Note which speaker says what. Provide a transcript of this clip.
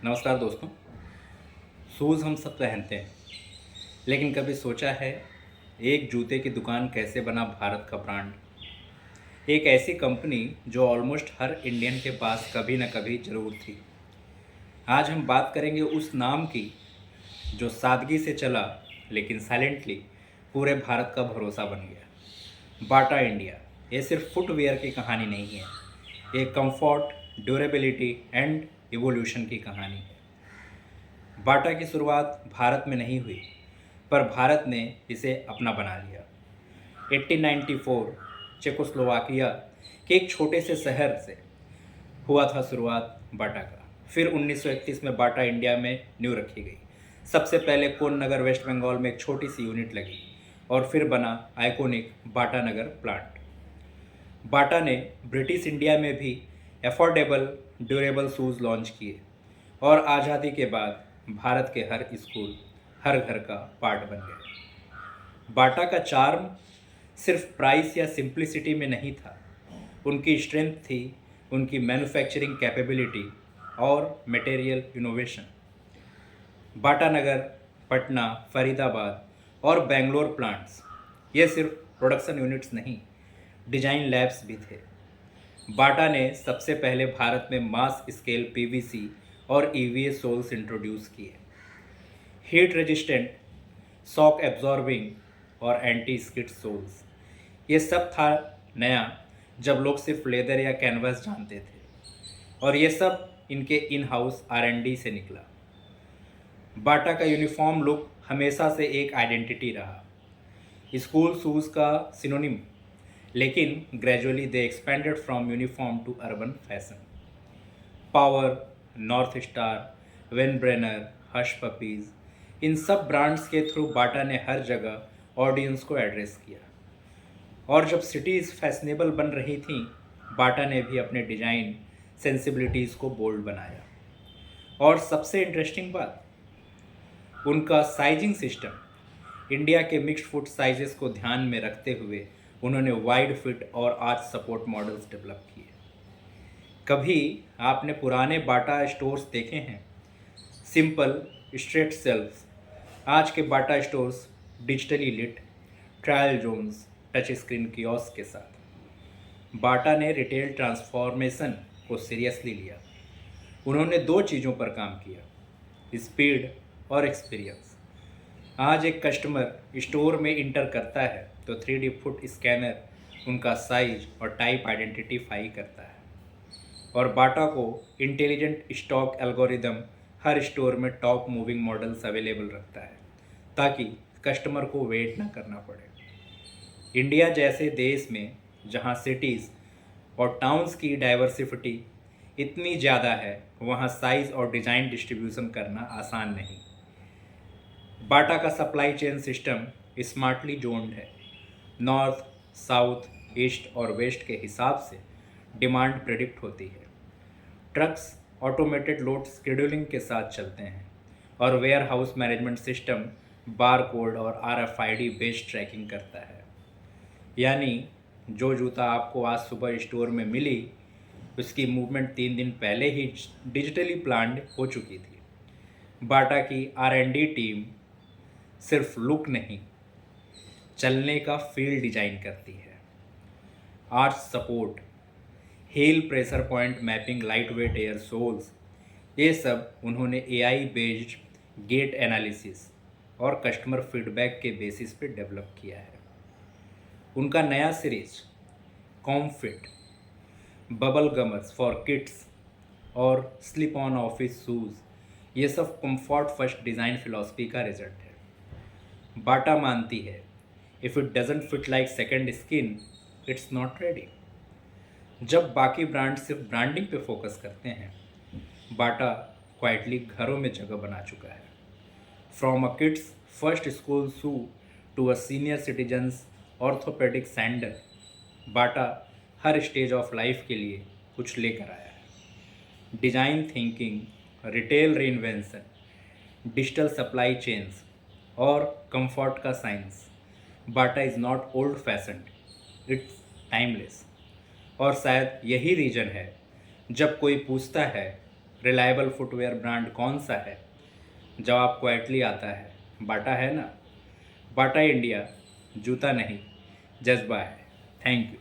Speaker 1: नमस्कार दोस्तों। शूज़ हम सब पहनते हैं, लेकिन कभी सोचा है एक जूते की दुकान कैसे बना भारत का ब्रांड? एक ऐसी कंपनी जो ऑलमोस्ट हर इंडियन के पास कभी न कभी ज़रूर थी। आज हम बात करेंगे उस नाम की जो सादगी से चला, लेकिन साइलेंटली पूरे भारत का भरोसा बन गया। Bata India. ये सिर्फ फुटवियर की कहानी नहीं है, ये कंफर्ट, ड्यूरेबिलिटी एंड इवोल्यूशन की कहानी है। बाटा की शुरुआत भारत में नहीं हुई, पर भारत ने इसे अपना बना लिया। 1894 चेकोस्लोवाकिया के एक छोटे से शहर से हुआ था शुरुआत बाटा का। फिर 1931 में बाटा इंडिया में नींव रखी गई। सबसे पहले कोन नगर वेस्ट बंगाल में एक छोटी सी यूनिट लगी और फिर बना आइकॉनिक बाटा नगर प्लांट। बाटा ने ब्रिटिश इंडिया में भी एफोर्डेबल ड्यूरेबल शूज़ लॉन्च किए और आज़ादी के बाद भारत के हर स्कूल, हर घर का पार्ट बन गए। बाटा का चार्म सिर्फ प्राइस या सिंप्लिसिटी में नहीं था, उनकी स्ट्रेंथ थी उनकी मैन्युफैक्चरिंग कैपेबिलिटी और मटेरियल इनोवेशन। बाटा नगर, पटना, फरीदाबाद और बेंगलोर प्लांट्स ये सिर्फ प्रोडक्शन यूनिट्स नहीं, डिजाइन लैब्स भी थे। बाटा ने सबसे पहले भारत में मास स्केल पीवीसी और ईवीए सोल्स इंट्रोड्यूस किए। हीट रेजिस्टेंट, शॉक एब्जॉर्बिंग और एंटी स्किड सोल्स, ये सब था नया जब लोग सिर्फ लेदर या कैनवास जानते थे, और ये सब इनके इन हाउस R&D से निकला। बाटा का यूनिफॉर्म लुक हमेशा से एक आइडेंटिटी रहा, स्कूल शूज़ का सिनोनिम, लेकिन gradually they expanded from uniform to urban fashion. Power, north star, Weinbrenner, Hush Puppies, इन सब ब्रांड्स के थ्रू बाटा ने हर जगह ऑडियंस को एड्रेस किया। और जब सिटीज़ फैशनेबल बन रही थीं, बाटा ने भी अपने डिज़ाइन सेंसिबिलिटीज़ को बोल्ड बनाया। और सबसे इंटरेस्टिंग बात, उनका साइजिंग सिस्टम, इंडिया के मिक्स्ड फुट साइजेस को ध्यान में रखते हुए उन्होंने वाइड फिट और आर्च सपोर्ट मॉडल्स डेवलप किए। कभी आपने पुराने बाटा स्टोर्स देखे हैं? Simple straight shelves. आज के Bata stores digitally lit, trial zones, touch screen kiosk के साथ। बाटा ने रिटेल ट्रांसफॉर्मेशन को सीरियसली लिया। उन्होंने दो चीज़ों पर काम किया, स्पीड और एक्सपीरियंस। आज एक कस्टमर स्टोर में इंटर करता है तो 3D फुट स्कैनर उनका साइज और टाइप आइडेंटिफाई करता है, और बाटा को इंटेलिजेंट स्टॉक एल्गोरिदम हर स्टोर में टॉप मूविंग मॉडल्स अवेलेबल रखता है ताकि कस्टमर को वेट ना करना पड़े। इंडिया जैसे देश में जहां सिटीज़ और टाउन्स की डाइवर्सिटी इतनी ज़्यादा है, वहां साइज़ और डिज़ाइन डिस्ट्रीब्यूशन करना आसान नहीं। बाटा का supply chain system smartly zoned है। नॉर्थ, साउथ, ईस्ट और वेस्ट के हिसाब से डिमांड प्रेडिक्ट होती है। ट्रक्स ऑटोमेटेड लोड शेड्यूलिंग के साथ चलते हैं, और warehouse management system barcode और RFID बेस्ड ट्रैकिंग करता है। यानी जो जूता आपको आज सुबह स्टोर में मिली, उसकी मूवमेंट 3 दिन पहले ही डिजिटली प्लान्ड हो चुकी थी। बाटा की R&D टीम सिर्फ लुक नहीं, चलने का फील डिजाइन करती है। Arch support, heel pressure point mapping, lightweight air soles, ये सब उन्होंने AI बेस्ड गेट एनालिसिस और कस्टमर फीडबैक के बेसिस पे डेवलप किया है। उनका नया series Comfit, bubble gummers for kids और स्लिप ऑन ऑफिस शूज़, ये सब कंफर्ट फर्स्ट डिज़ाइन फिलॉसफी का रिजल्ट है। बाटा मानती है, if it doesn't fit like second skin, it's not ready. जब बाकी ब्रांड सिर्फ ब्रांडिंग पे फोकस करते हैं, बाटा क्वाइटली घरों में जगह बना चुका है। From a kids first school shoe to a senior citizens orthopedic sandal, Bata हर स्टेज ऑफ लाइफ के लिए कुछ लेकर आया है। Design thinking, retail reinvention, digital supply chains और कंफर्ट का science, Bata is not old fashioned, it's timeless. और शायद यही रीज़न है, जब कोई पूछता है रिलायबल फुटवेयर ब्रांड कौन सा है? जवाब क्वाइटली आता है, बाटा है ना। बाटा इंडिया जूता नहीं, जज्बा है। Thank you.